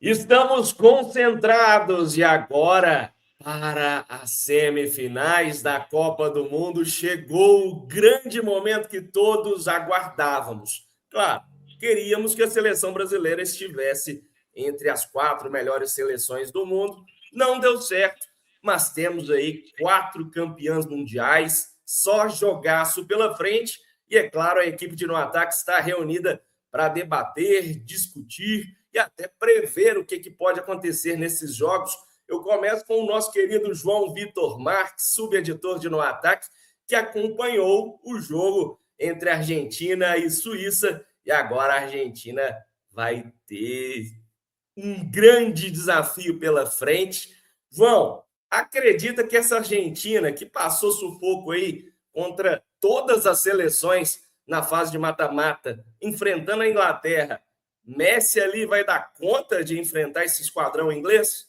Estamos concentrados e agora para as semifinais da Copa do Mundo chegou o grande momento que todos aguardávamos. Claro, queríamos que a seleção brasileira estivesse entre as 4 melhores seleções do mundo. Não deu certo, mas temos aí 4 campeãs mundiais, só jogaço pela frente. E é claro, a equipe de No Ataque está reunida para debater, discutir e até prever o que pode acontecer nesses jogos. Eu começo com o nosso querido João Vitor Marques, subeditor de No Ataque, que acompanhou o jogo entre Argentina e Suíça. E agora a Argentina vai ter um grande desafio pela frente. João, acredita que essa Argentina, que passou sufoco aí contra todas as seleções na fase de mata-mata, enfrentando a Inglaterra, Messi ali vai dar conta de enfrentar esse esquadrão inglês?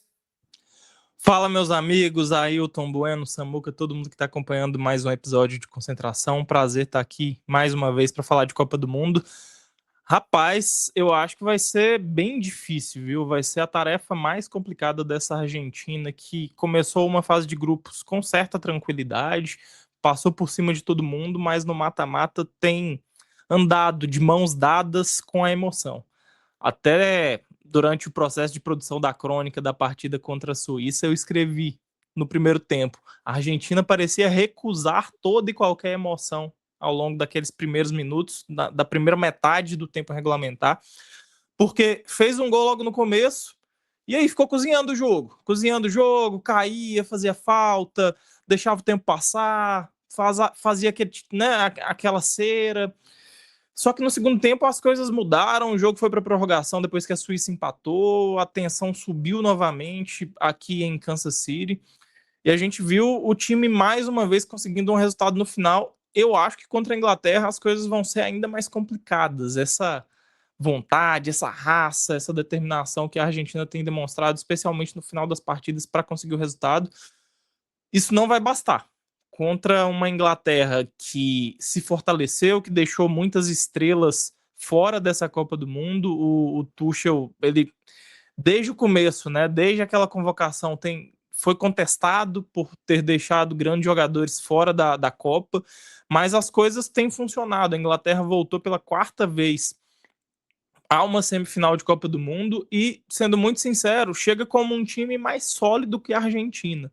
Fala, meus amigos, Ailton, Bueno, Samuca, todo mundo que está acompanhando mais um episódio de Concentração. Um prazer estar aqui mais uma vez para falar de Copa do Mundo. Rapaz, eu acho que vai ser bem difícil, viu? Vai ser a tarefa mais complicada dessa Argentina, que começou uma fase de grupos com certa tranquilidade, passou por cima de todo mundo, mas no mata-mata tem andado de mãos dadas com a emoção. Até durante o processo de produção da crônica da partida contra a Suíça, eu escrevi no primeiro tempo: a Argentina parecia recusar toda e qualquer emoção ao longo daqueles primeiros minutos, da primeira metade do tempo regulamentar, porque fez um gol logo no começo e aí ficou cozinhando o jogo, caía, fazia falta, deixava o tempo passar, fazia aquele, né, aquela cera. Só que no segundo tempo as coisas mudaram, o jogo foi para prorrogação depois que a Suíça empatou, a tensão subiu novamente aqui em Kansas City, e a gente viu o time mais uma vez conseguindo um resultado no final. Eu acho que contra a Inglaterra as coisas vão ser ainda mais complicadas. Essa vontade, essa raça, essa determinação que a Argentina tem demonstrado, especialmente no final das partidas, para conseguir o resultado, isso não vai bastar contra uma Inglaterra que se fortaleceu, que deixou muitas estrelas fora dessa Copa do Mundo. O Tuchel, ele desde o começo, né, desde aquela convocação, foi contestado por ter deixado grandes jogadores fora da Copa, mas as coisas têm funcionado. A Inglaterra voltou pela 4ª vez a uma semifinal de Copa do Mundo e, sendo muito sincero, chega como um time mais sólido que a Argentina.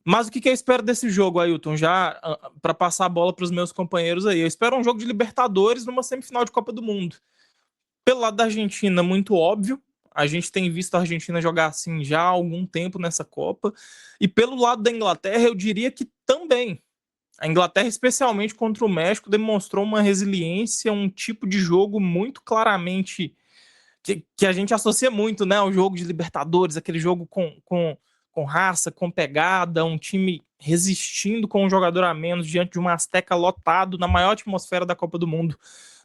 Mas o que eu espero desse jogo, Ailton? Já para passar a bola para os meus companheiros aí. Eu espero um jogo de Libertadores numa semifinal de Copa do Mundo. Pelo lado da Argentina, muito óbvio. A gente tem visto a Argentina jogar assim já há algum tempo nessa Copa. E pelo lado da Inglaterra, eu diria que também. A Inglaterra, especialmente contra o México, demonstrou uma resiliência, um tipo de jogo muito claramente que a gente associa muito, né, ao jogo de Libertadores, aquele jogo com raça, com pegada, um time resistindo com um jogador a menos diante de uma Azteca lotado na maior atmosfera da Copa do Mundo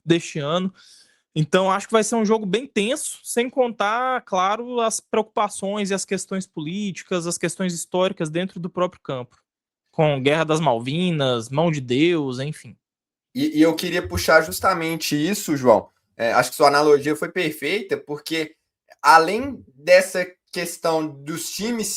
deste ano. Então, acho que vai ser um jogo bem tenso, sem contar, claro, as preocupações e as questões políticas, as questões históricas dentro do próprio campo, com Guerra das Malvinas, Mão de Deus, enfim. E eu queria puxar justamente isso, João. Acho que sua analogia foi perfeita, porque além dessa questão dos times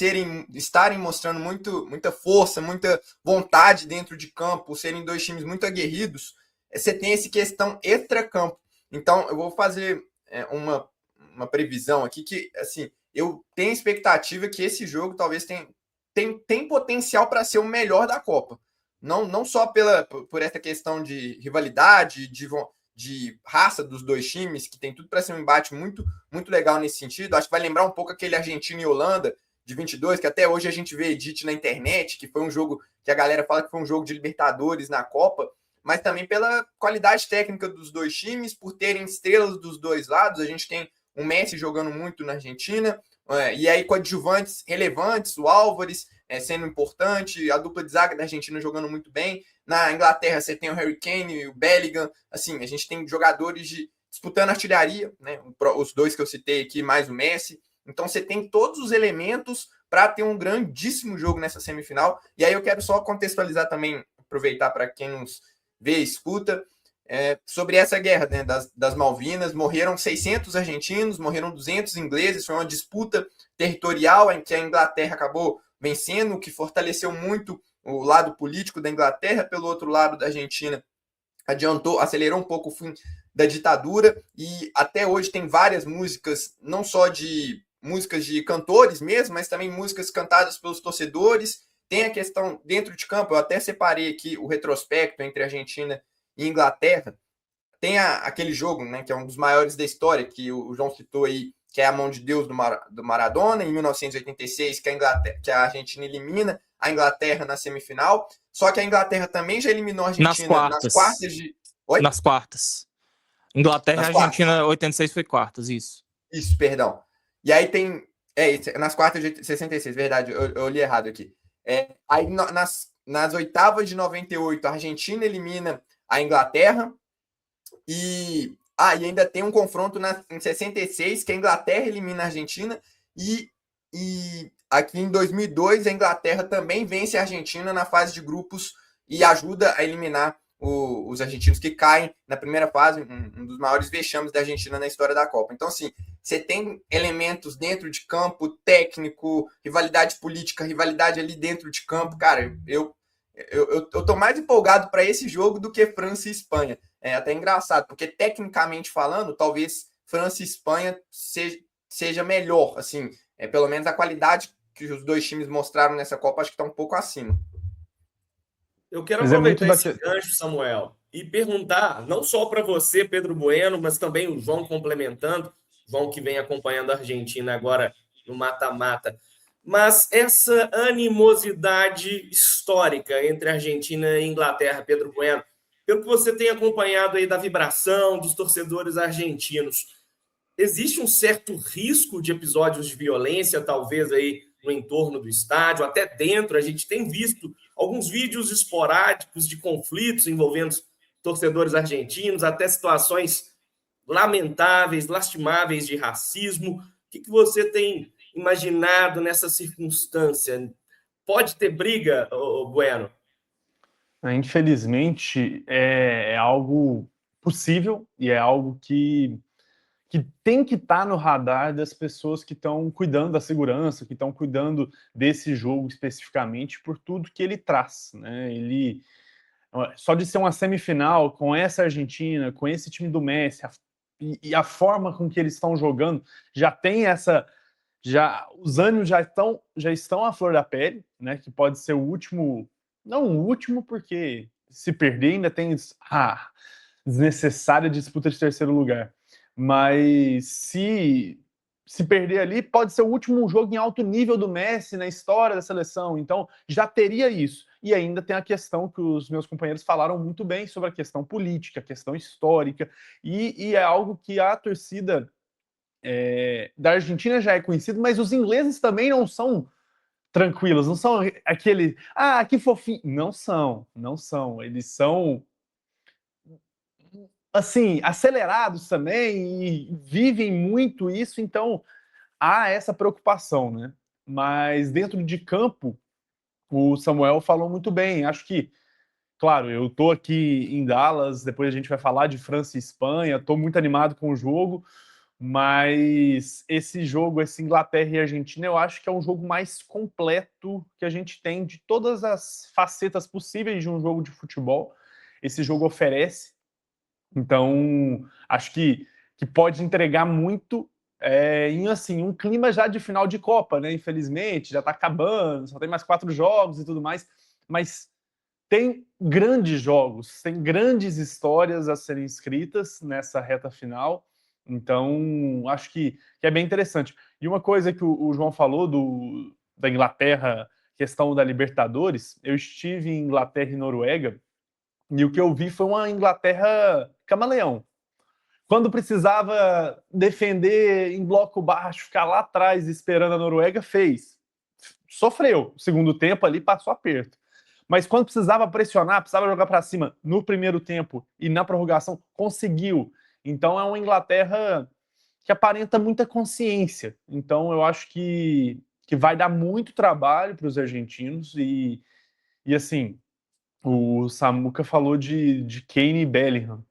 estarem mostrando muita força, muita vontade dentro de campo, serem dois times muito aguerridos, você tem essa questão extra-campo. Então, eu vou fazer uma previsão aqui que, assim, eu tenho expectativa que esse jogo talvez tem potencial para ser o melhor da Copa. Não só por essa questão de rivalidade, de raça dos dois times, que tem tudo para ser um embate muito, muito legal nesse sentido. Acho que vai lembrar um pouco aquele Argentina e Holanda de 22, que até hoje a gente vê edit na internet, que foi um jogo que a galera fala que foi um jogo de Libertadores na Copa, mas também pela qualidade técnica dos dois times, por terem estrelas dos dois lados. A gente tem o Messi jogando muito na Argentina, e aí coadjuvantes relevantes, o Álvares sendo importante, a dupla de zaga da Argentina jogando muito bem. Na Inglaterra você tem o Harry Kane e o Bellingham. Assim, a gente tem jogadores disputando artilharia, né? Os dois que eu citei aqui, mais o Messi. Então você tem todos os elementos para ter um grandíssimo jogo nessa semifinal. E aí eu quero só contextualizar também, aproveitar para quem nos vê e escuta. sobre essa guerra, né, das Malvinas. Morreram 600 argentinos, morreram 200 ingleses, foi uma disputa territorial em que a Inglaterra acabou vencendo, o que fortaleceu muito o lado político da Inglaterra. Pelo outro lado, da Argentina, acelerou um pouco o fim da ditadura, e até hoje tem várias músicas, não só de músicas de cantores mesmo, mas também músicas cantadas pelos torcedores. Tem a questão dentro de campo, eu até separei aqui o retrospecto entre Argentina e Inglaterra. Tem aquele jogo, né, que é um dos maiores da história, que o João citou aí, que é a mão de Deus do Maradona, em 1986, que a Argentina elimina a Inglaterra na semifinal. Só que a Inglaterra também já eliminou a Argentina nas quartas de... Oi? Nas quartas. Inglaterra e Argentina, 86 foi quartas, isso. Isso, perdão. E aí tem... nas quartas de 66, verdade, eu li errado aqui. Aí nas oitavas de 98, a Argentina elimina a Inglaterra, e ainda tem um confronto em 66, que a Inglaterra elimina a Argentina, e aqui em 2002 a Inglaterra também vence a Argentina na fase de grupos e ajuda a eliminar os argentinos, que caem na primeira fase, um dos maiores vexames da Argentina na história da Copa. Então, assim, você tem elementos dentro de campo, técnico, rivalidade política, rivalidade ali dentro de campo. Cara, eu tô mais empolgado para esse jogo do que França e Espanha. É até engraçado, porque tecnicamente falando, talvez França e Espanha seja melhor, assim, pelo menos a qualidade que os dois times mostraram nessa Copa, acho que está um pouco acima. Eu quero aproveitar esse gancho, Samuel, e perguntar, não só para você, Pedro Bueno, mas também o João complementando, João que vem acompanhando a Argentina agora no mata-mata, mas essa animosidade histórica entre Argentina e Inglaterra, Pedro Bueno, pelo que você tem acompanhado aí da vibração dos torcedores argentinos, existe um certo risco de episódios de violência, talvez aí no entorno do estádio, até dentro? A gente tem visto alguns vídeos esporádicos de conflitos envolvendo torcedores argentinos, até situações lamentáveis, lastimáveis de racismo. O que você tem imaginado nessa circunstância? Pode ter briga, Bueno? Infelizmente, é algo possível e é algo que tem que estar no radar das pessoas que estão cuidando da segurança, que estão cuidando desse jogo especificamente, por tudo que ele traz, né? Ele, só de ser uma semifinal com essa Argentina, com esse time do Messi, e a forma com que eles estão jogando, já tem essa... os ânimos já estão à flor da pele, né? Que pode ser o último... Não o último, porque se perder ainda tem desnecessária disputa de terceiro lugar. Mas se perder ali, pode ser o último jogo em alto nível do Messi na história da seleção. Então, já teria isso. E ainda tem a questão que os meus companheiros falaram muito bem sobre a questão política, a questão histórica. E é algo que a torcida da Argentina já é conhecida, mas os ingleses também não são tranquilos, não são aquele... que fofinho. Não são. Eles são... assim, acelerados também e vivem muito isso, então há essa preocupação, né? Mas dentro de campo, o Samuel falou muito bem. Acho que, claro, eu tô aqui em Dallas, depois a gente vai falar de França e Espanha, tô muito animado com o jogo, mas esse jogo, esse Inglaterra e Argentina, eu acho que é um jogo mais completo que a gente tem de todas as facetas possíveis de um jogo de futebol. Esse jogo oferece. Então, acho que pode entregar muito em assim, um clima já de final de Copa, né? Infelizmente, já está acabando, só tem mais 4 jogos e tudo mais, mas tem grandes jogos, tem grandes histórias a serem escritas nessa reta final. Então, acho que é bem interessante. E uma coisa que o João falou da Inglaterra, questão da Libertadores, eu estive em Inglaterra e Noruega, e o que eu vi foi uma Inglaterra camaleão. Quando precisava defender em bloco baixo, ficar lá atrás esperando a Noruega, fez. Sofreu. O segundo tempo ali passou aperto. Mas quando precisava pressionar, precisava jogar para cima no primeiro tempo e na prorrogação, conseguiu. Então é uma Inglaterra que aparenta muita consciência. Então eu acho que vai dar muito trabalho para os argentinos e assim... O Samuca falou de Kane e Bellingham.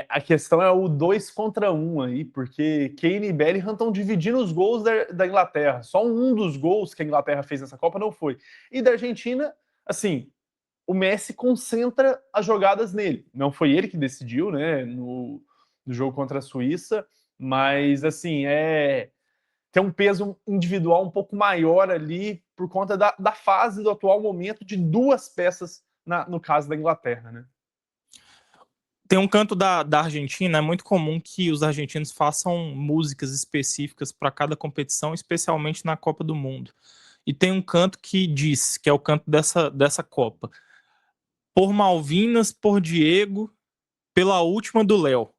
A questão é o 2 contra 1 aí, porque Kane e Bellingham estão dividindo os gols da Inglaterra. Só um dos gols que a Inglaterra fez nessa Copa não foi. E da Argentina, assim, o Messi concentra as jogadas nele. Não foi ele que decidiu, né, no jogo contra a Suíça, mas, assim, tem um peso individual um pouco maior ali por conta da fase do atual momento de duas peças no caso da Inglaterra, né? Tem um canto da Argentina, é muito comum que os argentinos façam músicas específicas para cada competição, especialmente na Copa do Mundo. E tem um canto que diz, que é o canto dessa Copa: por Malvinas, por Diego, pela última do Léo.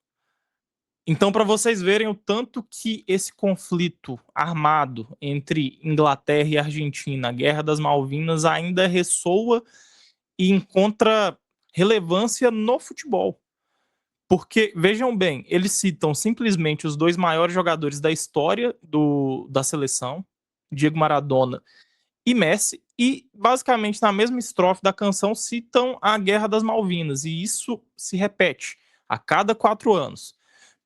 Então, para vocês verem o tanto que esse conflito armado entre Inglaterra e Argentina, a Guerra das Malvinas, ainda ressoa e encontra relevância no futebol. Porque, vejam bem, eles citam simplesmente os dois maiores jogadores da história da seleção, Diego Maradona e Messi, e basicamente na mesma estrofe da canção citam a Guerra das Malvinas, e isso se repete a cada 4 anos.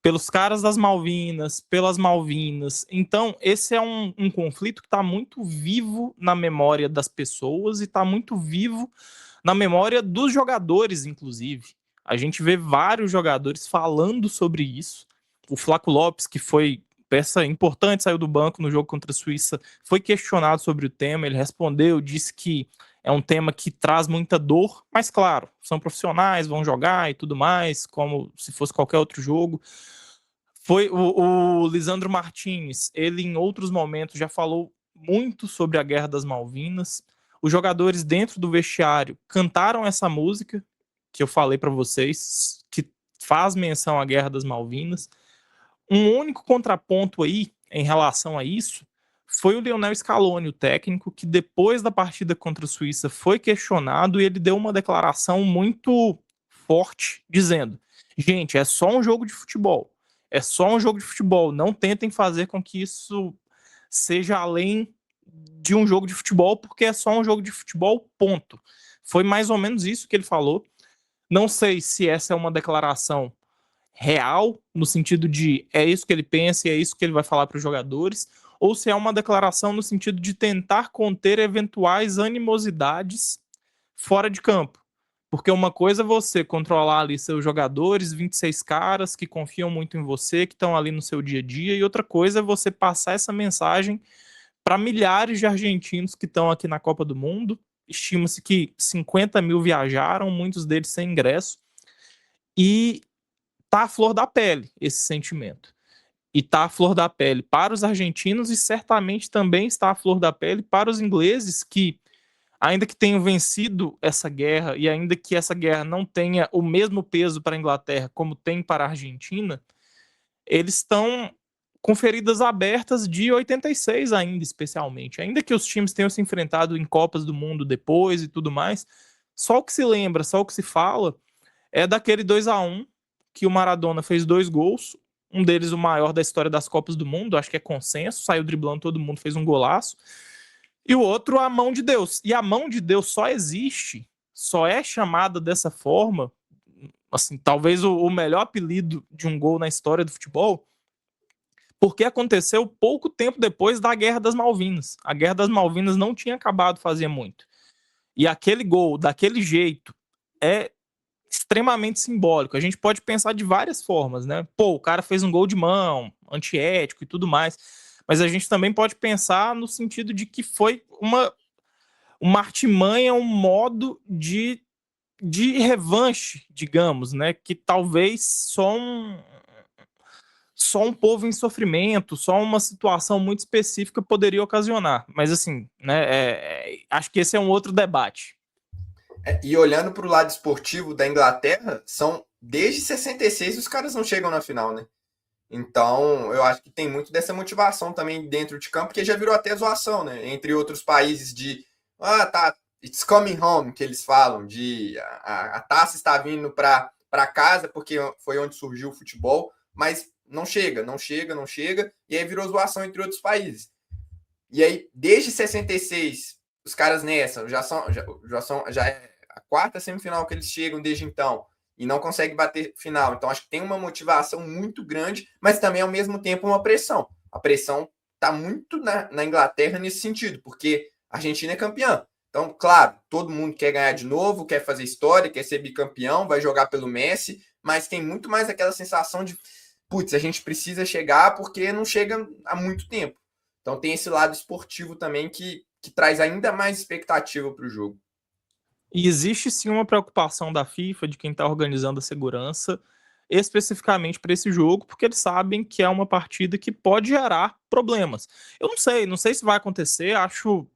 Pelos caras das Malvinas, pelas Malvinas. Então, esse é um conflito que está muito vivo na memória das pessoas e está muito vivo na memória dos jogadores, inclusive. A gente vê vários jogadores falando sobre isso. O Flaco Lopes, que foi peça importante, saiu do banco no jogo contra a Suíça, foi questionado sobre o tema, ele respondeu, disse que é um tema que traz muita dor, mas claro, são profissionais, vão jogar e tudo mais, como se fosse qualquer outro jogo. Foi o Lisandro Martins, ele em outros momentos já falou muito sobre a Guerra das Malvinas. Os jogadores dentro do vestiário cantaram essa música que eu falei para vocês, que faz menção à Guerra das Malvinas. Um único contraponto aí em relação a isso foi o Lionel Scaloni, o técnico, que depois da partida contra a Suíça foi questionado e ele deu uma declaração muito forte, dizendo: gente, é só um jogo de futebol. É só um jogo de futebol. Não tentem fazer com que isso seja além de um jogo de futebol, porque é só um jogo de futebol, ponto. Foi mais ou menos isso que ele falou. Não sei se essa é uma declaração real, no sentido de é isso que ele pensa e é isso que ele vai falar para os jogadores, ou se é uma declaração no sentido de tentar conter eventuais animosidades fora de campo. Porque uma coisa é você controlar ali seus jogadores, 26 caras que confiam muito em você, que estão ali no seu dia a dia, e outra coisa é você passar essa mensagem para milhares de argentinos que estão aqui na Copa do Mundo. Estima-se que 50 mil viajaram, muitos deles sem ingresso, e tá à flor da pele esse sentimento. E tá à flor da pele para os argentinos e certamente também está à flor da pele para os ingleses que, ainda que tenham vencido essa guerra e ainda que essa guerra não tenha o mesmo peso para a Inglaterra como tem para a Argentina, eles estão com feridas abertas de 86 ainda, especialmente. Ainda que os times tenham se enfrentado em Copas do Mundo depois e tudo mais, só o que se lembra, só o que se fala é daquele 2-1 que o Maradona fez 2 gols, um deles o maior da história das Copas do Mundo, acho que é consenso, saiu driblando todo mundo, fez um golaço, e o outro a mão de Deus. E a mão de Deus só existe, só é chamada dessa forma, assim, talvez o melhor apelido de um gol na história do futebol, porque aconteceu pouco tempo depois da Guerra das Malvinas. A Guerra das Malvinas não tinha acabado fazia muito. E aquele gol, daquele jeito, é extremamente simbólico. A gente pode pensar de várias formas, né? Pô, o cara fez um gol de mão, antiético e tudo mais. Mas a gente também pode pensar no sentido de que foi uma artimanha, um modo de revanche, digamos, né? Que talvez só um povo em sofrimento, só uma situação muito específica poderia ocasionar. Mas assim, né? Acho que esse é um outro debate. E olhando para o lado esportivo da Inglaterra, desde 66 os caras não chegam na final, né? Então, eu acho que tem muito dessa motivação também dentro de campo, porque já virou até zoação, né? Entre outros países tá, it's coming home, que eles falam, a taça está vindo para casa, porque foi onde surgiu o futebol, mas não chega, e aí virou zoação entre outros países. E aí, desde 66, os caras nessa, já é a quarta semifinal que eles chegam desde então. e não consegue bater final. Então, acho que tem uma motivação muito grande, mas também, ao mesmo tempo, uma pressão. A pressão está muito na Inglaterra nesse sentido, porque a Argentina é campeã. Então, claro, todo mundo quer ganhar de novo, quer fazer história, quer ser bicampeão, vai jogar pelo Messi, mas tem muito mais aquela sensação de, putz, a gente precisa chegar porque não chega há muito tempo. Então, tem esse lado esportivo também que traz ainda mais expectativa para o jogo. E existe sim uma preocupação da FIFA, de quem está organizando a segurança, especificamente para esse jogo, porque eles sabem que é uma partida que pode gerar problemas. Eu não sei se vai acontecer, acho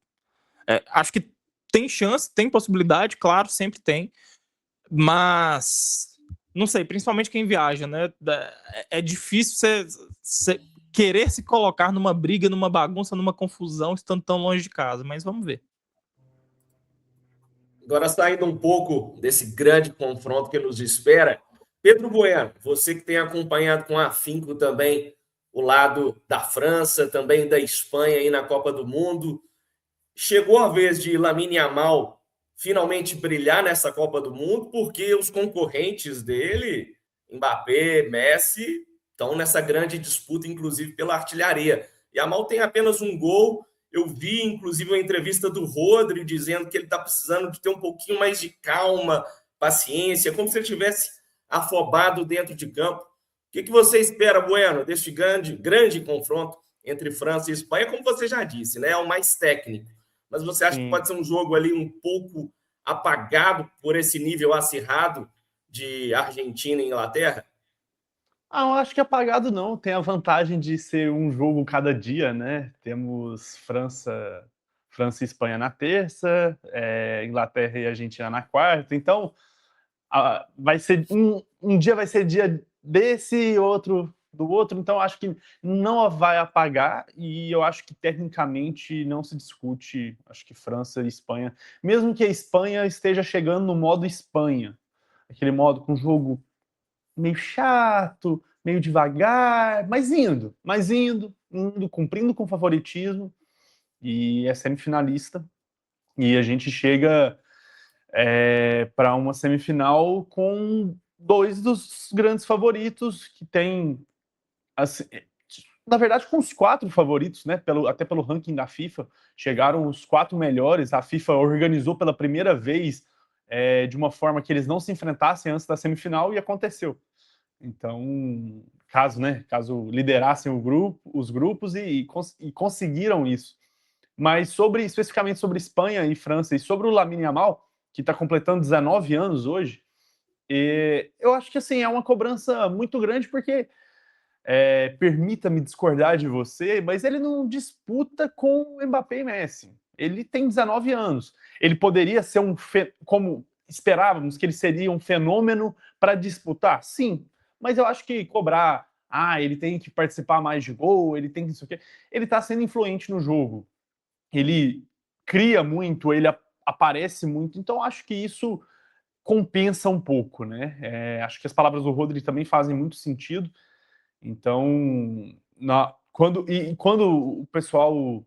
que tem chance, tem possibilidade, claro, sempre tem, mas não sei, principalmente quem viaja, né? É difícil você querer se colocar numa briga, numa bagunça, numa confusão, estando tão longe de casa, mas vamos ver. Agora, saindo um pouco desse grande confronto que nos espera, Pedro Bueno, você que tem acompanhado com afinco também o lado da França, também da Espanha aí na Copa do Mundo, chegou a vez de Lamine Yamal finalmente brilhar nessa Copa do Mundo, porque os concorrentes dele, Mbappé, Messi, estão nessa grande disputa, inclusive pela artilharia. Yamal tem apenas um gol. Eu vi, inclusive, uma entrevista do Rodri dizendo que ele está precisando de ter um pouquinho mais de calma, paciência, como se ele tivesse afobado dentro de campo. O que você espera, Bueno, deste grande confronto entre França e Espanha? Como você já disse, né? É o mais técnico. Mas você acha que pode ser um jogo ali um pouco apagado por esse nível acirrado de Argentina e Inglaterra? Eu acho que apagado não. Tem a vantagem de ser um jogo cada dia, né? Temos França e Espanha na terça, Inglaterra e Argentina na quarta. Então, vai ser um dia vai ser dia desse, outro do outro. Então, acho que não vai apagar e eu acho que tecnicamente não se discute. Acho que França e Espanha, mesmo que a Espanha esteja chegando no modo Espanha, aquele modo com jogo meio chato, meio devagar, mas indo, cumprindo com favoritismo, e é semifinalista, e a gente chega para uma semifinal com dois dos grandes favoritos, que tem, assim, na verdade, com os 4 favoritos, né? Até pelo ranking da FIFA, chegaram os 4 melhores. A FIFA organizou pela primeira vez de uma forma que eles não se enfrentassem antes da semifinal, e aconteceu. Então, caso liderassem os grupos e conseguiram isso. Mas especificamente sobre Espanha e França e sobre o Lamine Yamal, que está completando 19 anos hoje, eu acho que assim, é uma cobrança muito grande, porque permita-me discordar de você, mas ele não disputa com Mbappé e Messi. Ele tem 19 anos. Ele poderia ser como esperávamos, que ele seria um fenômeno para disputar? Sim, mas eu acho que cobrar, ele tem que participar mais de gol, ele tem que isso aqui. Ele está sendo influente no jogo. Ele cria muito, ele aparece muito, então acho que isso compensa um pouco, né? Acho que as palavras do Rodri também fazem muito sentido. Então, quando o pessoal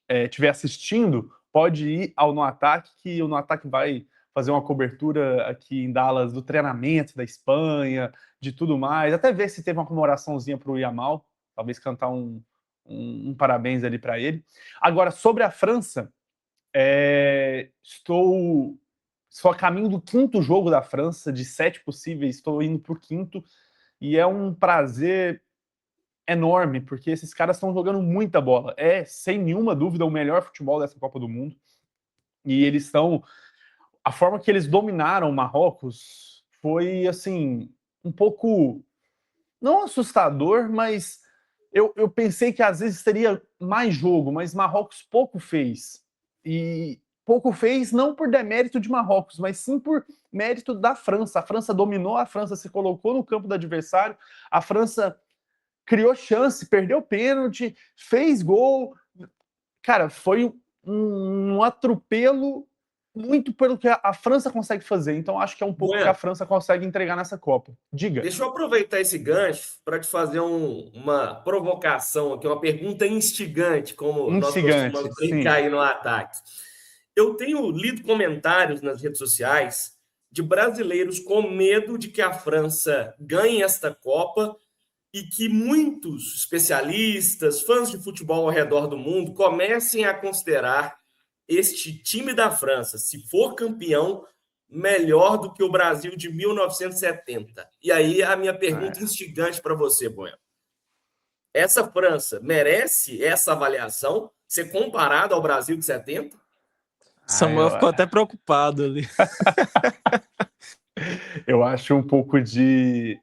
estiver assistindo, pode ir ao No Ataque, que o No Ataque vai fazer uma cobertura aqui em Dallas do treinamento da Espanha, de tudo mais, até ver se teve uma comemoraçãozinha para o Yamal, talvez cantar um parabéns ali para ele. Agora, sobre a França, estou a caminho do 5º jogo da França, de 7 possíveis, estou indo para o 5º, e é um prazer enorme, porque esses caras estão jogando muita bola. Sem nenhuma dúvida, o melhor futebol dessa Copa do Mundo. E eles estão... A forma que eles dominaram o Marrocos foi, assim, um pouco... não assustador, mas eu pensei que às vezes teria mais jogo, mas Marrocos pouco fez. E pouco fez não por demérito de Marrocos, mas sim por mérito da França. A França dominou, a França se colocou no campo do adversário, a França criou chance, perdeu pênalti, fez gol. Cara, foi um atropelo muito pelo que a França consegue fazer. Então, acho que é um pouco que a França consegue entregar nessa Copa. Diga. Deixa eu aproveitar esse gancho para te fazer uma provocação aqui, uma pergunta instigante, como nós costumamos brincar aí no Ataque. Eu tenho lido comentários nas redes sociais de brasileiros com medo de que a França ganhe esta Copa e que muitos especialistas, fãs de futebol ao redor do mundo, comecem a considerar este time da França, se for campeão, melhor do que o Brasil de 1970. E aí a minha pergunta instigante para você, Bueno. Essa França merece essa avaliação, ser comparada ao Brasil de 70? Samuel ficou até preocupado ali. Eu acho um pouco de...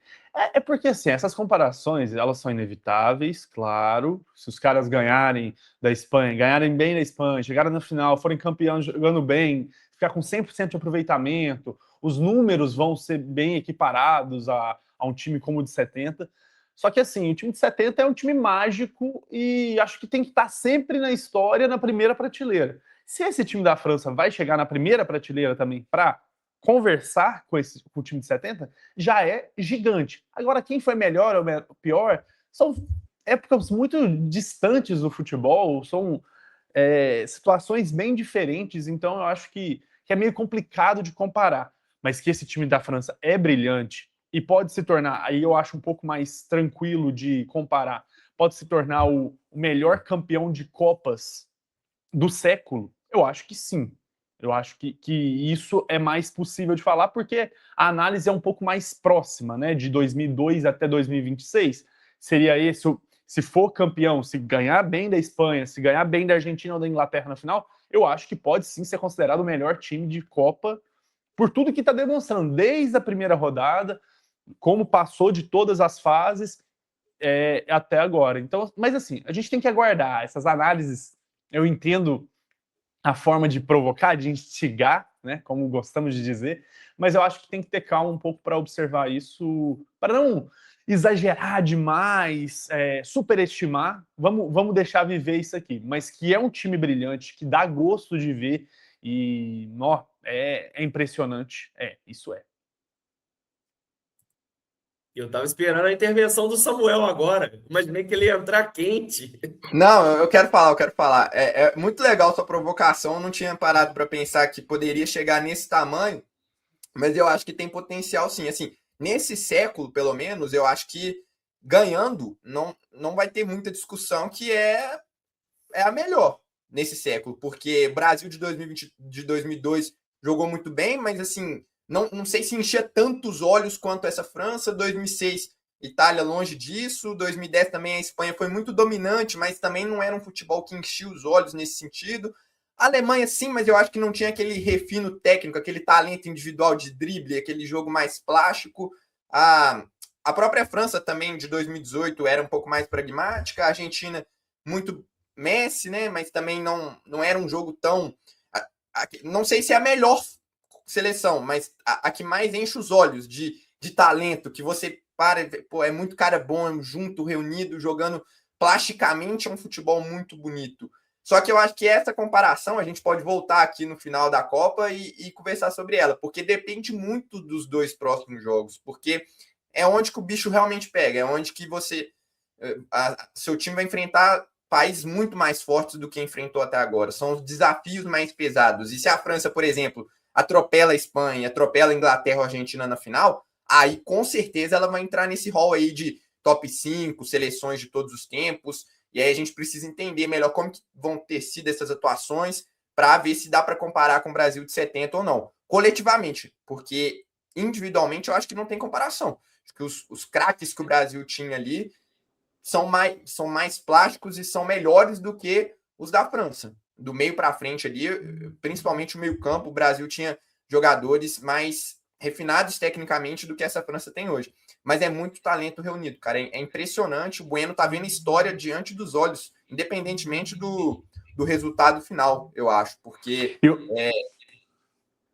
É porque, assim, essas comparações, elas são inevitáveis, claro. Se os caras ganharem da Espanha, ganharem bem da Espanha, chegarem na final, forem campeões jogando bem, ficar com 100% de aproveitamento, os números vão ser bem equiparados a um time como o de 70. Só que, assim, o time de 70 é um time mágico e acho que tem que estar sempre na história, na primeira prateleira. Se esse time da França vai chegar na primeira prateleira também para conversar com o time de 70, já é gigante. Agora, quem foi melhor ou pior, são épocas muito distantes do futebol, são situações bem diferentes, então eu acho que é meio complicado de comparar. Mas que esse time da França é brilhante e pode se tornar, aí eu acho um pouco mais tranquilo de comparar, pode se tornar o melhor campeão de Copas do século, eu acho que sim. Eu acho que isso é mais possível de falar, porque a análise é um pouco mais próxima, né? De 2002 até 2026. Seria esse, se for campeão, se ganhar bem da Espanha, se ganhar bem da Argentina ou da Inglaterra na final, eu acho que pode sim ser considerado o melhor time de Copa, por tudo que está demonstrando, desde a primeira rodada, como passou de todas as fases até agora. Então, mas assim, a gente tem que aguardar essas análises. Eu entendo a forma de provocar, de instigar, né, como gostamos de dizer, mas eu acho que tem que ter calma um pouco para observar isso, para não exagerar demais, superestimar, vamos deixar viver isso aqui, mas que é um time brilhante, que dá gosto de ver e é impressionante, isso é. Eu estava esperando a intervenção do Samuel agora. Imaginei que ele ia entrar quente. Não, eu quero falar. É muito legal sua provocação. Eu não tinha parado para pensar que poderia chegar nesse tamanho, mas eu acho que tem potencial sim. Assim, nesse século, pelo menos, eu acho que ganhando não vai ter muita discussão que é a melhor nesse século, porque Brasil de 2020, de 2002 jogou muito bem, mas assim, não sei se enchia tantos olhos quanto essa França. 2006, Itália longe disso. 2010 também a Espanha foi muito dominante, mas também não era um futebol que enchia os olhos nesse sentido. A Alemanha sim, mas eu acho que não tinha aquele refino técnico, aquele talento individual de drible, aquele jogo mais plástico. A própria França também de 2018 era um pouco mais pragmática. A Argentina muito Messi, né? Mas também não era um jogo tão... Não sei se é a melhor seleção, mas a que mais enche os olhos de talento, que você é muito cara bom, junto, reunido, jogando plasticamente, é um futebol muito bonito. Só que eu acho que essa comparação, a gente pode voltar aqui no final da Copa e conversar sobre ela, porque depende muito dos dois próximos jogos, porque é onde que o bicho realmente pega, é onde que seu time vai enfrentar países muito mais fortes do que enfrentou até agora, são os desafios mais pesados. E se a França, por exemplo, atropela a Espanha, atropela a Inglaterra ou a Argentina na final, aí com certeza ela vai entrar nesse rol aí de top 5, seleções de todos os tempos, e aí a gente precisa entender melhor como que vão ter sido essas atuações para ver se dá para comparar com o Brasil de 70 ou não. Coletivamente, porque individualmente eu acho que não tem comparação. Acho que os craques que o Brasil tinha ali são mais plásticos e são melhores do que os da França. Do meio para frente ali, principalmente o meio-campo, o Brasil tinha jogadores mais refinados tecnicamente do que essa França tem hoje. Mas é muito talento reunido, cara. É impressionante. O Bueno tá vendo história diante dos olhos, independentemente do resultado final, eu acho. Porque...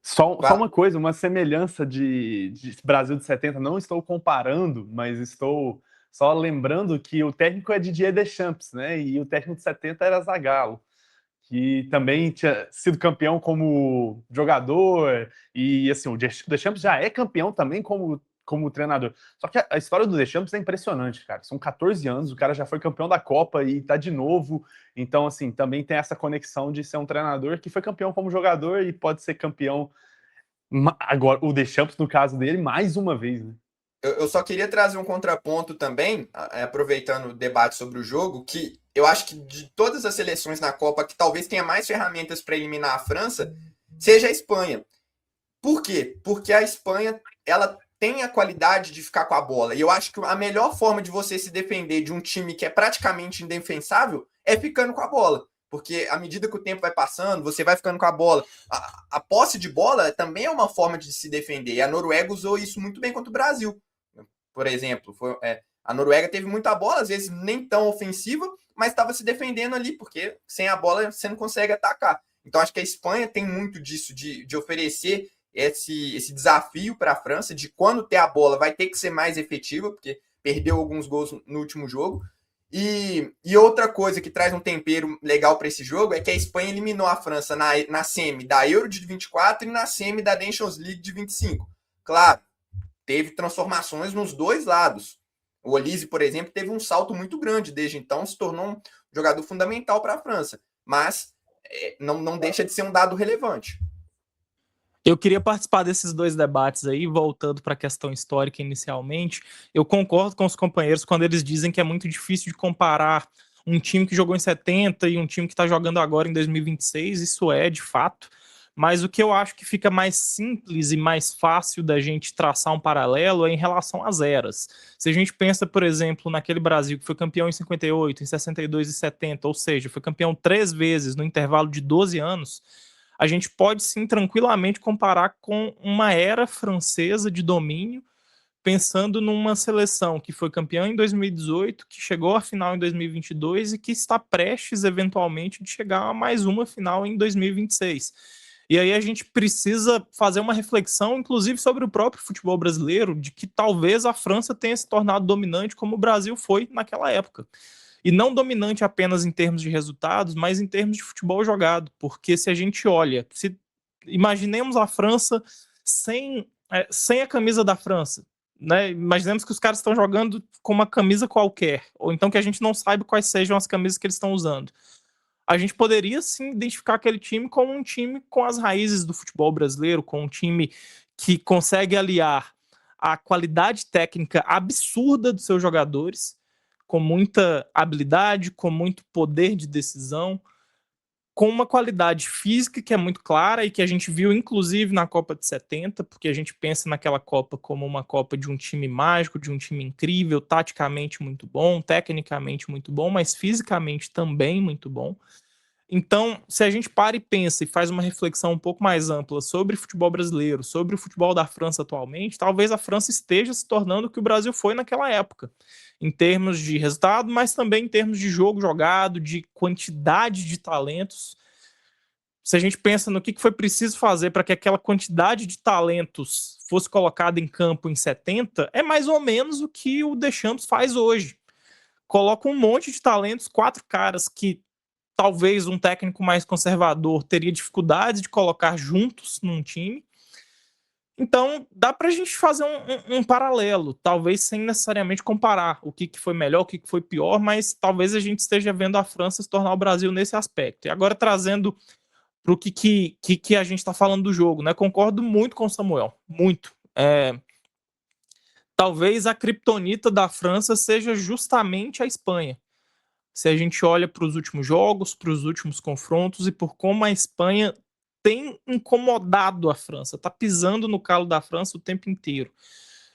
Só uma coisa, uma semelhança de Brasil de 70, não estou comparando, mas estou só lembrando que o técnico é Didier Deschamps, né? E o técnico de 70 era Zagallo, que também tinha sido campeão como jogador, e assim, o Deschamps já é campeão também como treinador. Só que a história do Deschamps é impressionante, cara. São 14 anos, o cara já foi campeão da Copa e tá de novo. Então, assim, também tem essa conexão de ser um treinador que foi campeão como jogador e pode ser campeão Agora, o Deschamps, no caso dele, mais uma vez, né? Eu só queria trazer um contraponto também, aproveitando o debate sobre o jogo, que eu acho que de todas as seleções na Copa que talvez tenha mais ferramentas para eliminar a França, seja a Espanha. Por quê? Porque a Espanha, ela tem a qualidade de ficar com a bola. E eu acho que a melhor forma de você se defender de um time que é praticamente indefensável é ficando com a bola. Porque à medida que o tempo vai passando, você vai ficando com a bola. A posse de bola também é uma forma de se defender. E a Noruega usou isso muito bem contra o Brasil. Por exemplo, a Noruega teve muita bola, às vezes nem tão ofensiva, mas estava se defendendo ali, porque sem a bola você não consegue atacar. Então acho que a Espanha tem muito disso, de oferecer esse desafio para a França, de quando ter a bola vai ter que ser mais efetiva, porque perdeu alguns gols no último jogo. E outra coisa que traz um tempero legal para esse jogo é que a Espanha eliminou a França na semi da Euro de 24 e na semi da Nations League de 25. Claro, teve transformações nos dois lados. O Olise, por exemplo, teve um salto muito grande desde então, se tornou um jogador fundamental para a França, mas não deixa de ser um dado relevante. Eu queria participar desses dois debates aí, voltando para a questão histórica inicialmente. Eu concordo com os companheiros quando eles dizem que é muito difícil de comparar um time que jogou em 70 e um time que está jogando agora em 2026. Isso é, de fato. Mas o que eu acho que fica mais simples e mais fácil da gente traçar um paralelo é em relação às eras. Se a gente pensa, por exemplo, naquele Brasil que foi campeão em 58, em 62 e 70, ou seja, foi campeão 3 vezes no intervalo de 12 anos, a gente pode sim tranquilamente comparar com uma era francesa de domínio, pensando numa seleção que foi campeã em 2018, que chegou à final em 2022 e que está prestes, eventualmente, de chegar a mais uma final em 2026. E aí a gente precisa fazer uma reflexão, inclusive, sobre o próprio futebol brasileiro, de que talvez a França tenha se tornado dominante como o Brasil foi naquela época. E não dominante apenas em termos de resultados, mas em termos de futebol jogado. Porque se a gente olha, imaginemos a França sem a camisa da França. Né? Imaginemos que os caras estão jogando com uma camisa qualquer, ou então que a gente não saiba quais sejam as camisas que eles estão usando. A gente poderia sim identificar aquele time como um time com as raízes do futebol brasileiro, com um time que consegue aliar a qualidade técnica absurda dos seus jogadores, com muita habilidade, com muito poder de decisão, com uma qualidade física que é muito clara e que a gente viu inclusive na Copa de 70, porque a gente pensa naquela Copa como uma Copa de um time mágico, de um time incrível, taticamente muito bom, tecnicamente muito bom, mas fisicamente também muito bom. Então, se a gente para e pensa e faz uma reflexão um pouco mais ampla sobre o futebol brasileiro, sobre o futebol da França atualmente, talvez a França esteja se tornando o que o Brasil foi naquela época, em termos de resultado, mas também em termos de jogo jogado, de quantidade de talentos. Se a gente pensa no que foi preciso fazer para que aquela quantidade de talentos fosse colocada em campo em 70, é mais ou menos o que o Deschamps faz hoje. Coloca um monte de talentos, 4 caras que talvez um técnico mais conservador teria dificuldades de colocar juntos num time. Então, dá para a gente fazer um paralelo, talvez sem necessariamente comparar o que foi melhor, o que foi pior, mas talvez a gente esteja vendo a França se tornar o Brasil nesse aspecto. E agora, trazendo para o que a gente está falando do jogo, né? Concordo muito com o Samuel, muito. Talvez a criptonita da França seja justamente a Espanha. Se a gente olha para os últimos jogos, para os últimos confrontos e por como a Espanha tem incomodado a França, está pisando no calo da França o tempo inteiro.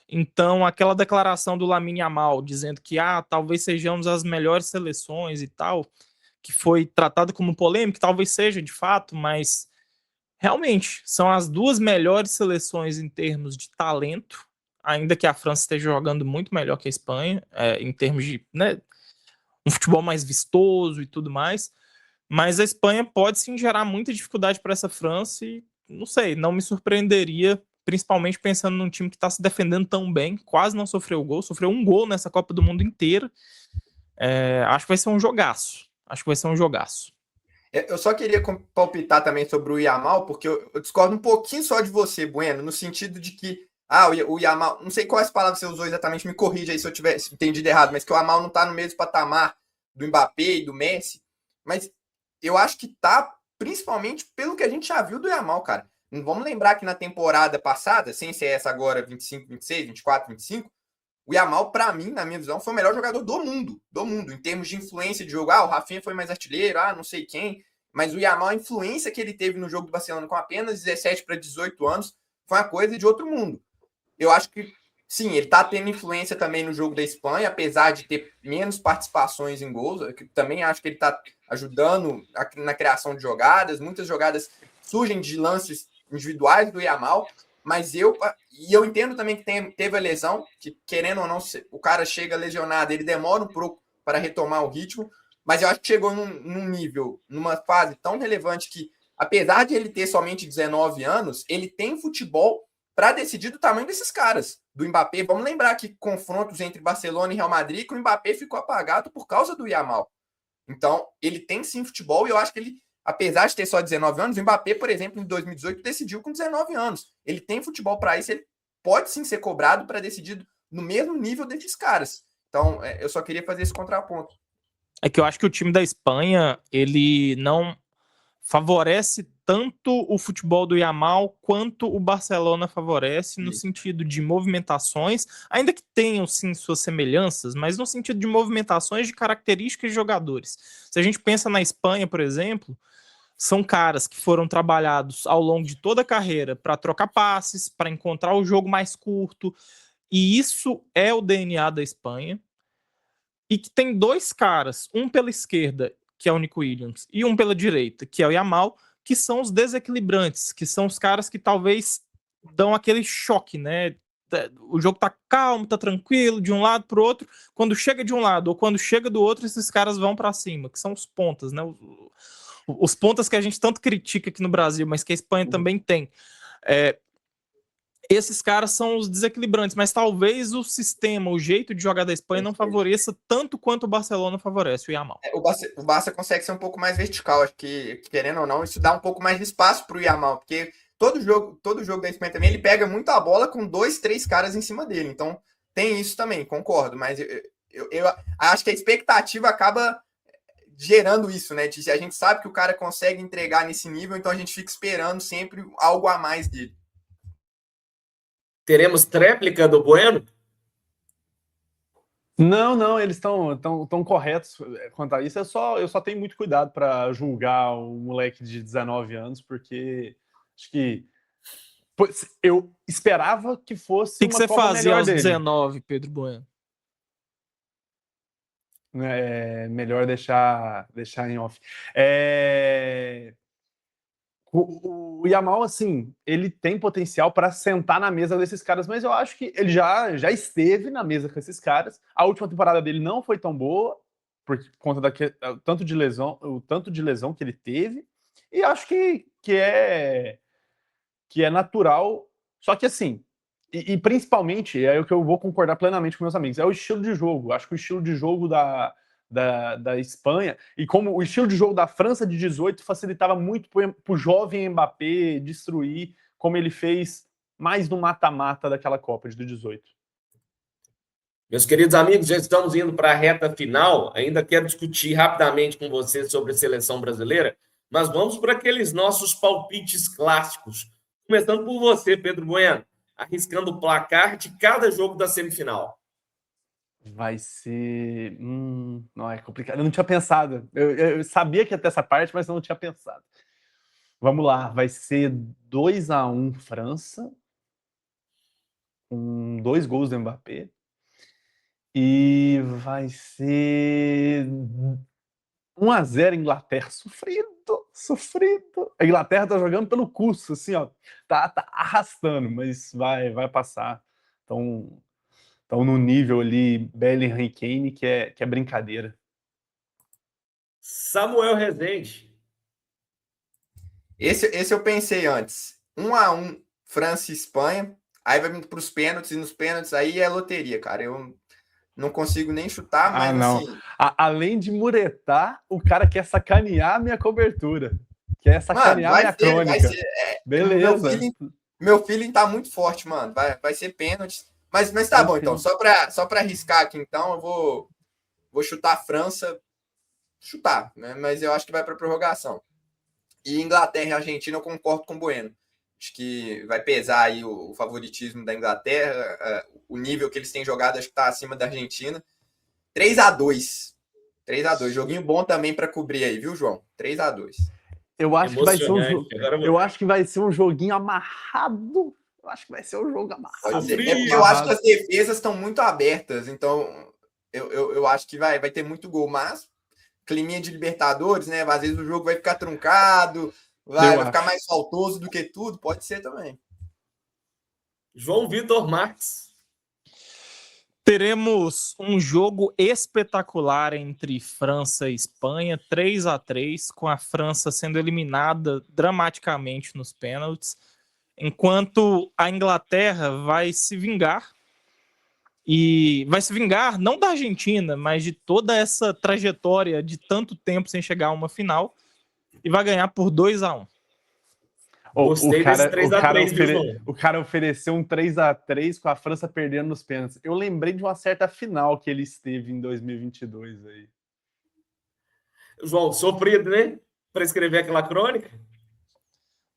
Então, aquela declaração do Lamine Yamal dizendo que talvez sejamos as melhores seleções e tal, que foi tratada como polêmica, talvez seja de fato, mas realmente são as duas melhores seleções em termos de talento, ainda que a França esteja jogando muito melhor que a Espanha, em termos de, né, um futebol mais vistoso e tudo mais, mas a Espanha pode sim gerar muita dificuldade para essa França e, não sei, não me surpreenderia, principalmente pensando num time que está se defendendo tão bem, quase não sofreu gol, sofreu um gol nessa Copa do Mundo inteira. Acho que vai ser um jogaço. Eu só queria palpitar também sobre o Yamal, porque eu discordo um pouquinho só de você, Bueno, no sentido de que o Yamal, não sei quais palavras você usou exatamente, me corrija aí se eu tiver entendido errado, mas que o Yamal não tá no mesmo patamar do Mbappé e do Messi, mas eu acho que tá principalmente pelo que a gente já viu do Yamal, cara. Vamos lembrar que na temporada passada, sem ser essa agora, 25, 26, 24, 25, o Yamal, para mim, na minha visão, foi o melhor jogador do mundo, em termos de influência de jogo. O Rafinha foi mais artilheiro, não sei quem, mas o Yamal, a influência que ele teve no jogo do Barcelona com apenas 17 para 18 anos, foi uma coisa de outro mundo. Eu acho que, sim, ele tá tendo influência também no jogo da Espanha, apesar de ter menos participações em gols. Eu também acho que ele tá ajudando na criação de jogadas. Muitas jogadas surgem de lances individuais do Yamal, mas eu entendo também que teve a lesão, que querendo ou não, o cara chega lesionado, ele demora um pouco para retomar o ritmo, mas eu acho que chegou num nível, numa fase tão relevante que, apesar de ele ter somente 19 anos, ele tem futebol para decidir do tamanho desses caras, do Mbappé. Vamos lembrar que confrontos entre Barcelona e Real Madrid, que o Mbappé ficou apagado por causa do Yamal. Então, ele tem sim futebol, e eu acho que ele, apesar de ter só 19 anos, o Mbappé, por exemplo, em 2018, decidiu com 19 anos. Ele tem futebol para isso, ele pode sim ser cobrado para decidir no mesmo nível desses caras. Então, eu só queria fazer esse contraponto. É que eu acho que o time da Espanha, ele não favorece tanto o futebol do Yamal quanto o Barcelona favorece, no sentido de movimentações, ainda que tenham sim suas semelhanças, mas no sentido de movimentações de características de jogadores. Se a gente pensa na Espanha, por exemplo, são caras que foram trabalhados ao longo de toda a carreira para trocar passes, para encontrar o jogo mais curto, e isso é o DNA da Espanha. E que tem dois caras, um pela esquerda, que é o Nico Williams, e um pela direita, que é o Yamal, que são os desequilibrantes, que são os caras que talvez dão aquele choque, né? O jogo tá calmo, tá tranquilo, de um lado pro outro. Quando chega de um lado ou quando chega do outro, esses caras vão para cima, que são os pontas, né? Os pontas que a gente tanto critica aqui no Brasil, mas que a Espanha também tem. Esses caras são os desequilibrantes, mas talvez o sistema, o jeito de jogar da Espanha não favoreça tanto quanto o Barcelona favorece o Yamal. O Barça consegue ser um pouco mais vertical, acho que, querendo ou não, isso dá um pouco mais de espaço para o Yamal, porque todo jogo da Espanha também, ele pega muito a bola com 2, 3 caras em cima dele, então tem isso também, concordo, mas eu acho que a expectativa acaba gerando isso, né? A gente sabe que o cara consegue entregar nesse nível, então a gente fica esperando sempre algo a mais dele. Teremos tréplica do Bueno? Não, eles estão corretos quanto a isso. Eu só tenho muito cuidado para julgar um moleque de 19 anos, porque acho que eu esperava que fosse O que uma você Copa fazia melhor aos dele. 19, Pedro Bueno? É melhor deixar em off. O Yamal, assim, ele tem potencial para sentar na mesa desses caras, mas eu acho que ele já esteve na mesa com esses caras. A última temporada dele não foi tão boa, por conta o tanto de lesão que ele teve. E acho que é natural. Só que, assim, e principalmente, é o que eu vou concordar plenamente com meus amigos, é o estilo de jogo. Acho que o estilo de jogo da Espanha, e como o estilo de jogo da França de 18 facilitava muito para o jovem Mbappé destruir, como ele fez mais no mata-mata daquela Copa de 18. Meus queridos amigos, já estamos indo para a reta final. Ainda quero discutir rapidamente com vocês sobre a seleção brasileira, mas vamos para aqueles nossos palpites clássicos. Começando por você, Pedro Bueno, arriscando o placar de cada jogo da semifinal. Vai ser. Não, é complicado. Eu não tinha pensado. Eu sabia que ia ter essa parte, mas eu não tinha pensado. Vamos lá, vai ser 2-1 França, com 2 gols do Mbappé. E vai ser 1-0 Inglaterra. Sofrido. A Inglaterra tá jogando pelo curso, assim, ó. Tá arrastando, mas vai passar. Então no nível ali, Bellingham e Kane, que é brincadeira. Samuel Rezende. Esse eu pensei antes. 1-1 França e Espanha. Aí vai para os pênaltis, e nos pênaltis aí é loteria, cara. Eu não consigo nem chutar, mas não. assim... Além de muretar, o cara quer sacanear a minha cobertura. Quer sacanear a minha crônica. Beleza. Meu feeling tá muito forte, mano. Vai ser pênalti. Mas tá bom, então. Só pra arriscar aqui, então, eu vou chutar a França. Chutar, né? Mas eu acho que vai pra prorrogação. E Inglaterra e Argentina, eu concordo com o Bueno. Acho que vai pesar aí o favoritismo da Inglaterra, o nível que eles têm jogado, acho que está acima da Argentina. 3-2. 3-2. Joguinho bom também para cobrir aí, viu, João? 3-2. Eu acho que vai ser eu acho que vai ser um joguinho amarrado. Eu acho que vai ser um jogo amarrado. Pode ser. É porque eu acho que as defesas estão muito abertas, então eu acho que vai ter muito gol, mas climinha de Libertadores, né? Às vezes o jogo vai ficar truncado, vai ficar mais faltoso do que tudo, pode ser também. João Vitor Marques. Teremos um jogo espetacular entre França e Espanha, 3-3, com a França sendo eliminada dramaticamente nos pênaltis, enquanto a Inglaterra vai se vingar, e vai se vingar não da Argentina, mas de toda essa trajetória de tanto tempo sem chegar a uma final, e vai ganhar por 2-1. Gostei desse 3-3, viu, João? O cara ofereceu um 3-3 com a França perdendo nos pênaltis. Eu lembrei de uma certa final que ele esteve em 2022 aí. João, sofrido, né? Para escrever aquela crônica.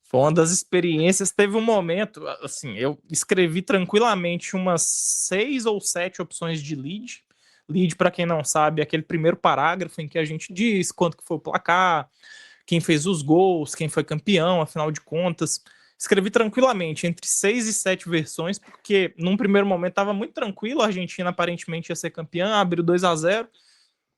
Foi uma das experiências. Teve um momento, assim, eu escrevi tranquilamente umas 6 ou 7 opções de lead. Lead, para quem não sabe, é aquele primeiro parágrafo em que a gente diz quanto que foi o placar, quem fez os gols, quem foi campeão, afinal de contas. Escrevi tranquilamente, entre 6 e 7 versões, porque num primeiro momento estava muito tranquilo, a Argentina aparentemente ia ser campeã, abriu 2-0.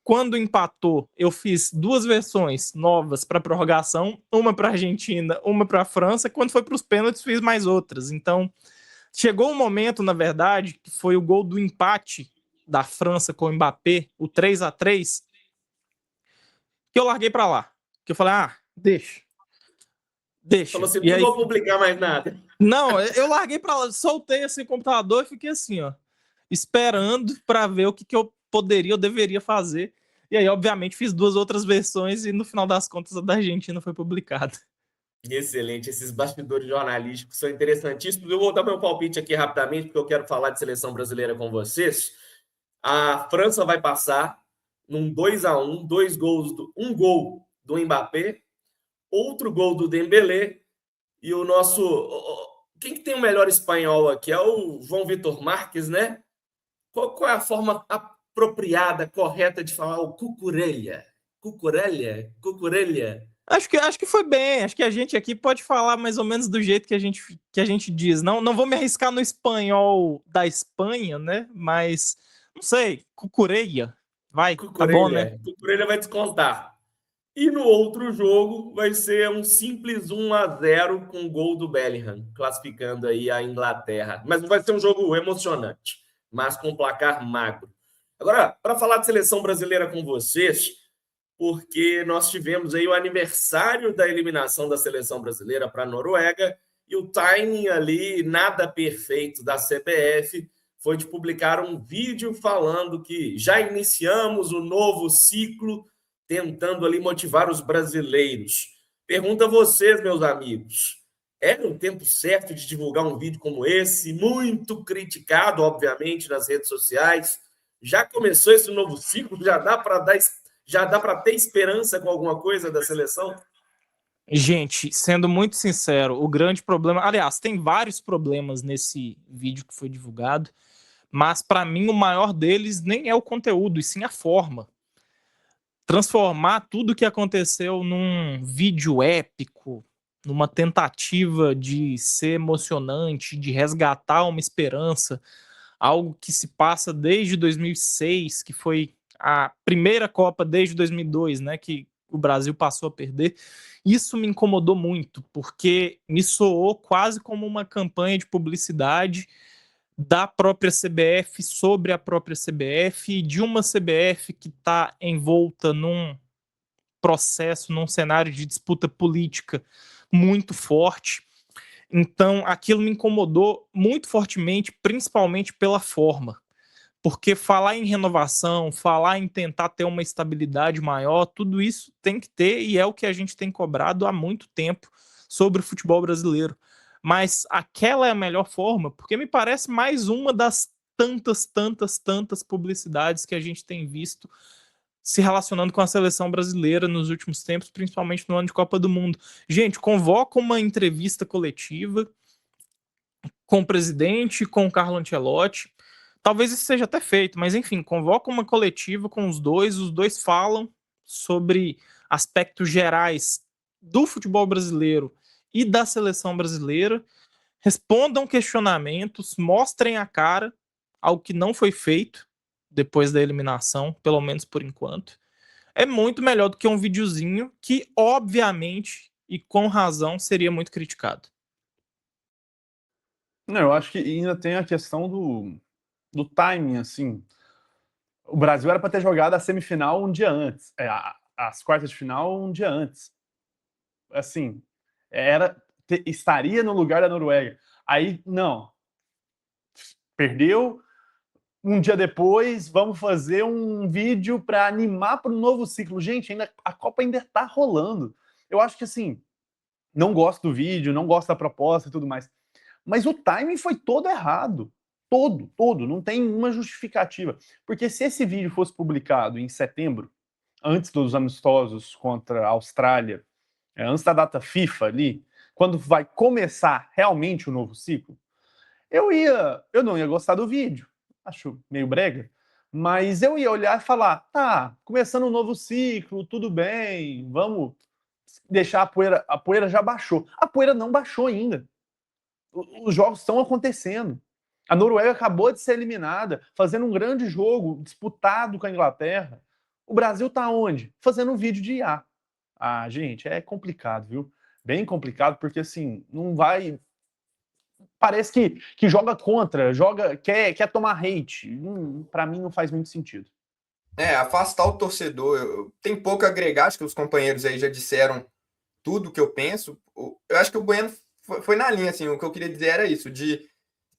Quando empatou, eu fiz 2 versões novas para prorrogação, uma para a Argentina, uma para a França. Quando foi para os pênaltis, fiz mais outras. Então, chegou um momento, na verdade, que foi o gol do empate da França com o Mbappé, o 3-3, que eu larguei para lá. Que eu falei, deixa. Falou assim, e não aí, vou publicar mais nada. Não, eu larguei para lá, soltei esse computador e fiquei assim, ó, esperando para ver o que eu poderia ou deveria fazer. E aí, obviamente, fiz 2 outras versões e no final das contas a da Argentina foi publicada. Excelente, esses bastidores jornalísticos são interessantíssimos. Eu vou dar meu palpite aqui rapidamente, porque eu quero falar de seleção brasileira com vocês. A França vai passar num 2-1, 2 gols, um gol do Mbappé, outro gol do Dembélé, e o nosso... Quem que tem o melhor espanhol aqui? É o João Vitor Marques, né? Qual é a forma apropriada, correta de falar o Cucurella? Cucurella? Acho que foi bem. Acho que a gente aqui pode falar mais ou menos do jeito que a gente diz. Não vou me arriscar no espanhol da Espanha, né? Mas, não sei, Cucurella. Vai, tá bom, né? Cucurella vai descontar. E no outro jogo vai ser um simples 1-0 com o gol do Bellingham, classificando aí a Inglaterra. Mas vai ser um jogo emocionante, mas com placar magro. Agora, para falar de seleção brasileira com vocês, porque nós tivemos aí o aniversário da eliminação da seleção brasileira para a Noruega e o timing ali, nada perfeito da CBF, foi de publicar um vídeo falando que já iniciamos o novo ciclo, tentando ali motivar os brasileiros. Pergunto a vocês, meus amigos, era o tempo certo de divulgar um vídeo como esse, muito criticado, obviamente, nas redes sociais? Já começou esse novo ciclo? Já dá para ter esperança com alguma coisa da seleção? Gente, sendo muito sincero, o grande problema... Aliás, tem vários problemas nesse vídeo que foi divulgado, mas para mim o maior deles nem é o conteúdo, e sim a forma. Transformar tudo o que aconteceu num vídeo épico, numa tentativa de ser emocionante, de resgatar uma esperança, algo que se passa desde 2006, que foi a primeira Copa desde 2002, né, que o Brasil passou a perder. Isso me incomodou muito, porque me soou quase como uma campanha de publicidade da própria CBF sobre a própria CBF, de uma CBF que está envolta num processo, num cenário de disputa política muito forte. Então, aquilo me incomodou muito fortemente, principalmente pela forma. Porque falar em renovação, falar em tentar ter uma estabilidade maior, tudo isso tem que ter, e é o que a gente tem cobrado há muito tempo sobre o futebol brasileiro. Mas aquela é a melhor forma, porque me parece mais uma das tantas publicidades que a gente tem visto se relacionando com a seleção brasileira nos últimos tempos, principalmente no ano de Copa do Mundo. Gente, convoca uma entrevista coletiva com o presidente, com o Carlo Ancelotti. Talvez isso seja até feito, mas enfim, convoca uma coletiva com os dois falam sobre aspectos gerais do futebol brasileiro e da seleção brasileira, respondam questionamentos, mostrem a cara ao que não foi feito depois da eliminação, pelo menos por enquanto. É muito melhor do que um videozinho que, obviamente, e com razão, seria muito criticado. Não, eu acho que ainda tem a questão do timing, assim. O Brasil era para ter jogado a semifinal um dia antes, as quartas de final um dia antes. Assim, estaria no lugar da Noruega. Aí, não. Perdeu. Um dia depois, vamos fazer um vídeo para animar para o novo ciclo. Gente, a Copa ainda está rolando. Eu acho que, assim, não gosto do vídeo, não gosto da proposta e tudo mais. Mas o timing foi todo errado. Todo. Não tem uma justificativa. Porque se esse vídeo fosse publicado em setembro, antes dos amistosos contra a Austrália, antes da data FIFA ali, quando vai começar realmente o novo ciclo, eu não ia gostar do vídeo. Acho meio brega. Mas eu ia olhar e falar, tá, começando um novo ciclo, tudo bem, vamos deixar a poeira já baixou. A poeira não baixou ainda. Os jogos estão acontecendo. A Noruega acabou de ser eliminada, fazendo um grande jogo, disputado com a Inglaterra. O Brasil tá onde? Fazendo um vídeo de IA. Ah, gente, é complicado, viu? Bem complicado, porque assim, não vai... Parece que joga contra, quer tomar hate. Para mim não faz muito sentido. Afastar o torcedor. Tem pouco a agregar, acho que os companheiros aí já disseram tudo que eu penso. Eu acho que o Bueno foi na linha, assim, o que eu queria dizer era isso,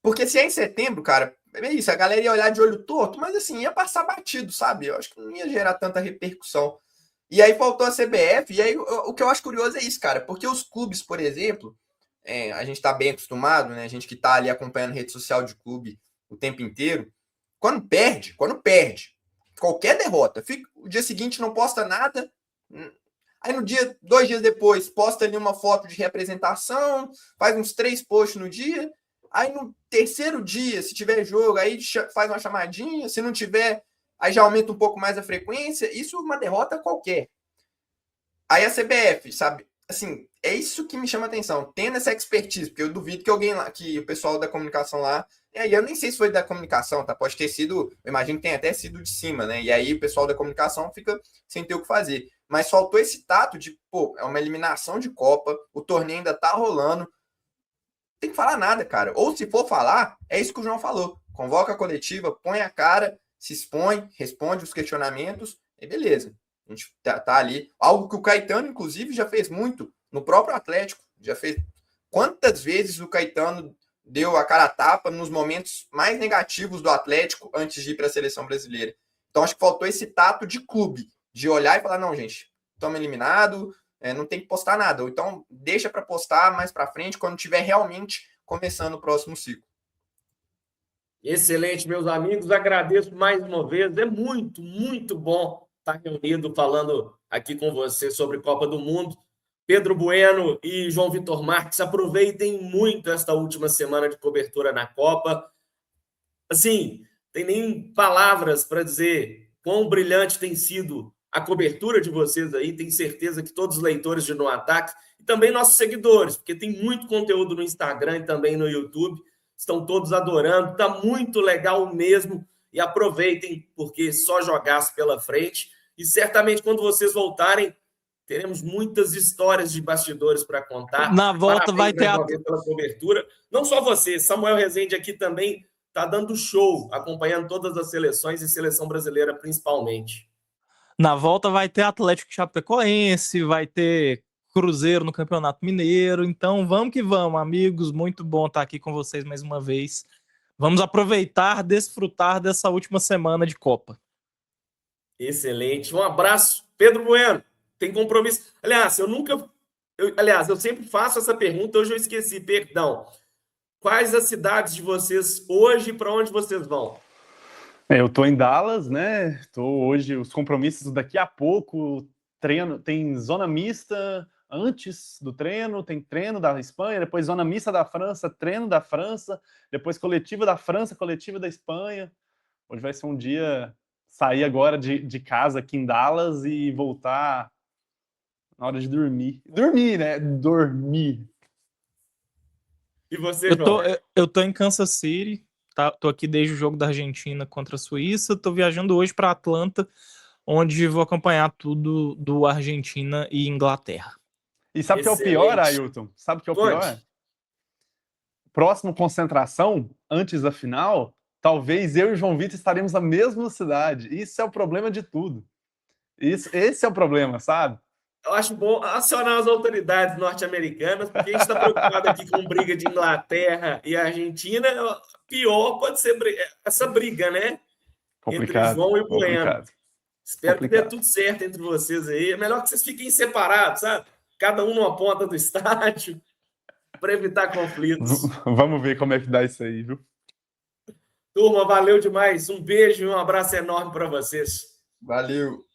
porque se é em setembro, cara, é isso, a galera ia olhar de olho torto, mas assim, ia passar batido, sabe? Eu acho que não ia gerar tanta repercussão. E aí faltou a CBF, e aí o que eu acho curioso é isso, cara, porque os clubes, por exemplo, a gente tá bem acostumado, né? A gente que tá ali acompanhando rede social de clube o tempo inteiro, quando perde, qualquer derrota, o dia seguinte não posta nada, aí no dia, 2 dias depois, posta ali uma foto de representação, faz uns 3 posts no dia, aí no terceiro dia, se tiver jogo, aí faz uma chamadinha, se não tiver, aí já aumenta um pouco mais a frequência, isso é uma derrota qualquer. Aí a CBF, sabe, assim, é isso que me chama a atenção, tendo essa expertise, porque eu duvido que alguém lá, que o pessoal da comunicação lá, e aí eu nem sei se foi da comunicação, tá, pode ter sido, eu imagino que tenha até sido de cima, né, e aí o pessoal da comunicação fica sem ter o que fazer, mas faltou esse tato de, é uma eliminação de Copa, o torneio ainda tá rolando, tem que falar nada, cara. Ou se for falar, é isso que o João falou. Convoca a coletiva, põe a cara, se expõe, responde os questionamentos, e beleza. A gente tá ali. Algo que o Caetano, inclusive, já fez muito no próprio Atlético. Já fez. Quantas vezes o Caetano deu a cara a tapa nos momentos mais negativos do Atlético antes de ir para a seleção brasileira? Então, acho que faltou esse tato de clube, de olhar e falar, não, gente, estamos eliminados, não tem que postar nada. Ou então, deixa para postar mais para frente, quando estiver realmente começando o próximo ciclo. Excelente, meus amigos. Agradeço mais uma vez. É muito, muito bom estar reunido falando aqui com você sobre Copa do Mundo. Pedro Bueno e João Vitor Marques, aproveitem muito esta última semana de cobertura na Copa. Assim, tem nem palavras para dizer quão brilhante tem sido a cobertura de vocês aí. Tenho certeza que todos os leitores de No Ataque e também nossos seguidores, porque tem muito conteúdo no Instagram e também no YouTube, estão todos adorando. Está muito legal mesmo. E aproveitem, porque só jogaço pela frente. E certamente, quando vocês voltarem, teremos muitas histórias de bastidores para contar. Na volta vai ter pela cobertura. Não só você, Samuel Rezende aqui também está dando show, acompanhando todas as seleções e seleção brasileira principalmente. Na volta vai ter Atlético Chapecoense, vai ter Cruzeiro no Campeonato Mineiro. Então vamos que vamos, amigos. Muito bom estar aqui com vocês mais uma vez. Vamos aproveitar, desfrutar dessa última semana de Copa. Excelente. Um abraço. Pedro Bueno, tem compromisso. Aliás, eu sempre faço essa pergunta, hoje eu esqueci, perdão. Quais as cidades de vocês hoje e para onde vocês vão? Eu tô em Dallas, né? Tô hoje, os compromissos daqui a pouco, treino, tem zona mista antes do treino, tem treino da Espanha, depois zona mista da França, treino da França, depois coletiva da França, coletiva da Espanha. Hoje vai ser um dia, sair agora de casa aqui em Dallas e voltar na hora de dormir. Dormir, né? Dormir. E você, João? Eu tô em Kansas City, tá? Tô aqui desde o jogo da Argentina contra a Suíça. Tô viajando hoje para Atlanta, onde vou acompanhar tudo do Argentina e Inglaterra. E sabe o que é o pior, Excelente. Ailton? Sabe o que é o Conte. pior? Próximo concentração, antes da final, talvez eu e o João Vitor estaremos na mesma cidade. Isso é o problema de tudo. Esse é o problema, sabe? Eu acho bom acionar as autoridades norte-americanas, porque a gente está preocupado aqui com briga de Inglaterra e Argentina. Pior pode ser essa briga, né? Entre Complicado, João e Bueno. complicado. Espero que dê tudo certo entre vocês aí. É melhor que vocês fiquem separados, sabe? Cada um numa ponta do estádio, para evitar conflitos. Vamos ver como é que dá isso aí, viu? Turma, valeu demais. Um beijo e um abraço enorme para vocês. Valeu.